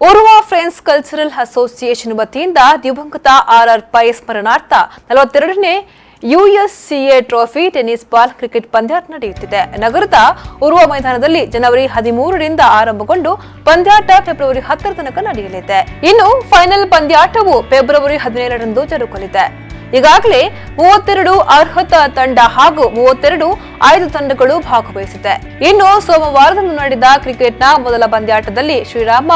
ಓರ್ವ friends cultural association ವತಿಯಿಂದ ದಿವಂಗತ ಆರ್ ಪೈ ಸ್ಮರಣಾರ್ಥ 42ನೇ ಯುಎಸ್ಸಿಎ ಟ್ರೋಫಿ ಟೆನ್ನಿಸ್ ಬಾಲ್ ಕ್ರಿಕೆಟ್ ಪಂದ್ಯಾಟ ನಡೆಯುತ್ತಿದೆ. ನಗರದ ಉರ್ವ ಮೈದಾನದಲ್ಲಿ ಜನವರಿ 13ರಿಂದ ಆರಂಭಗೊಂಡು ಪಂದ್ಯಾಟ ಫೆಬ್ರವರಿ 10ರ ತನಕ ನಡೆಯಲಿದೆ. ಇನ್ನು ಫೈನಲ್ ಪಂದ್ಯಾಟವು ಫೆಬ್ರವರಿ 17ರಂದು ಜರುಗಲಿದೆ. ಈಗಾಗಲೇ 32 ಅರ್ಹತಾ ತಂಡ ಹಾಗೂ 32 ಆಯ್ದ ತಂಡಗಳು ಭಾಗವಹಿಸಿದೆ. ಇನ್ನು ಸೋಮವಾರದಂದು ನಡೆದ ಕ್ರಿಕೆಟ್ನ ಮೊದಲ ಪಂದ್ಯಾಟದಲ್ಲಿ ಶ್ರೀರಾಮ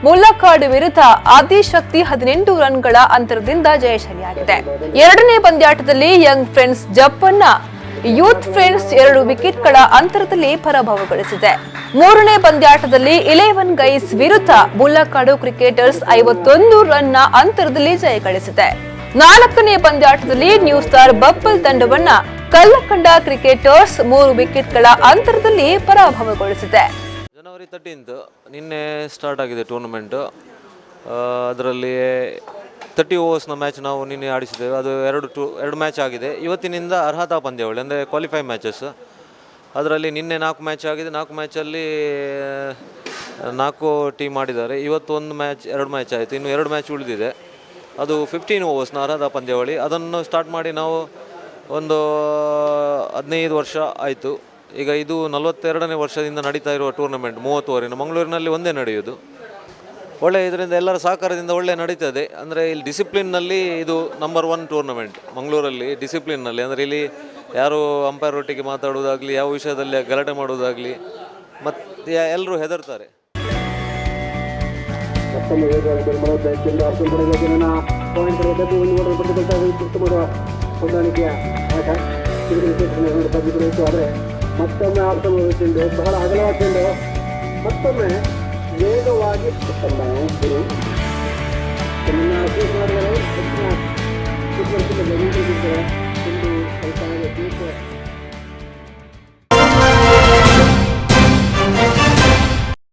ಮುಲ್ಲಕಾಡು ವಿರುದ್ಧ ಆದಿಶಕ್ತಿ 18 ರನ್ಗಳ ಅಂತರದಿಂದ ಜಯಶಾಲಿಯಾಗಿದೆ. ಎರಡನೇ ಪಂದ್ಯಾಟದಲ್ಲಿ ಯಂಗ್ ಫ್ರೆಂಡ್ಸ್ ಜಪ್ಪನ್ನ ಯೂತ್ ಫ್ರೆಂಡ್ಸ್ 2 ವಿಕೆಟ್ಗಳ ಅಂತರದಲ್ಲಿ ಪರಾಭವಗೊಳಿಸಿದೆ. ಮೂರನೇ ಪಂದ್ಯಾಟದಲ್ಲಿ 11 ಗೈಸ್ ವಿರುದ್ಧ ಮುಲ್ಲಕಾಡು ಕ್ರಿಕೆಟರ್ಸ್ 51 ರನ್ನ ಅಂತರದಲ್ಲಿ ಜಯಗಳಿಸಿದೆ. ನಾಲ್ಕನೇ ಪಂದ್ಯಾಟದಲ್ಲಿ ನ್ಯೂ ಸ್ಟಾರ್ ಬಪ್ಪಲ್ ತಂಡವನ್ನ ಕಲ್ಲಕಂಡ ಕ್ರಿಕೆಟರ್ಸ್ 3 ವಿಕೆಟ್ಗಳ ಅಂತರದಲ್ಲಿ ಪರಾಭವಗೊಳಿಸಿದೆ. ಜನವರಿ 13 ನಿನ್ನೆ ಸ್ಟಾರ್ಟ್ ಆಗಿದೆ ಟೂರ್ನಮೆಂಟ್. ಅದರಲ್ಲಿ 30 ಓವರ್ಸ್ನ ಮ್ಯಾಚ್ ನಾವು ನಿನ್ನೆ ಆಡಿಸಿದ್ದೇವೆ. ಅದು ಎರಡು ಮ್ಯಾಚ್ ಆಗಿದೆ. ಇವತ್ತಿನಿಂದ ಅರ್ಹತಾ ಪಂದ್ಯಾವಳಿ ಅಂದರೆ ಕ್ವಾಲಿಫೈ ಮ್ಯಾಚಸ್. ಅದರಲ್ಲಿ ನಿನ್ನೆ 4 ಮ್ಯಾಚ್ ಆಗಿದೆ. 4 ಮ್ಯಾಚಲ್ಲಿ 4 ಟೀಮ್ ಆಡಿದ್ದಾರೆ. ಇವತ್ತು 2 ಮ್ಯಾಚ್ ಆಯಿತು. ಇನ್ನು 2 ಮ್ಯಾಚ್ ಉಳಿದಿದೆ. ಅದು 15 ಓವರ್ಸ್ನ ಅರ್ಹತಾ ಪಂದ್ಯಾವಳಿ. ಅದನ್ನು ಸ್ಟಾರ್ಟ್ ಮಾಡಿ ನಾವು ಒಂದು 15 ವರ್ಷ ಆಯಿತು. ಈಗ ಇದು 42ನೇ ವರ್ಷದಿಂದ ನಡೀತಾ ಇರುವ ಟೂರ್ನಮೆಂಟ್. 30 ಓವರಿನ ಮಂಗಳೂರಿನಲ್ಲಿ ಒಂದೇ ನಡೆಯುವುದು. ಒಳ್ಳೆ ಇದರಿಂದ ಎಲ್ಲರ ಸಹಕಾರದಿಂದ ಒಳ್ಳೆ ನಡೀತದೆ. ಅಂದರೆ ಇಲ್ಲಿ ಡಿಸಿಪ್ಲಿನ್ನಲ್ಲಿ ಇದು ನಂಬರ್ 1 ಟೂರ್ನಮೆಂಟ್ ಮಂಗಳೂರಲ್ಲಿ. ಡಿಸಿಪ್ಲಿನ್ನಲ್ಲಿ ಅಂದರೆ ಇಲ್ಲಿ ಯಾರು ಅಂಪೈರ್ ಒಟ್ಟಿಗೆ ಮಾತಾಡೋದಾಗಲಿ, ಯಾವ ವಿಷಯದಲ್ಲಿ ಗಲಾಟೆ ಮಾಡೋದಾಗಲಿ ಮತ್ತು ಎಲ್ಲರೂ ಹೆದರ್ತಾರೆ. ಮತ್ತೊಮ್ಮೆ ಆಡ್ಕೊಂಡು ಬಹಳ ಅಗಲವಾಕೊಂಡು ಮತ್ತೊಮ್ಮೆ ವೇಗವಾಗಿ ಗುರು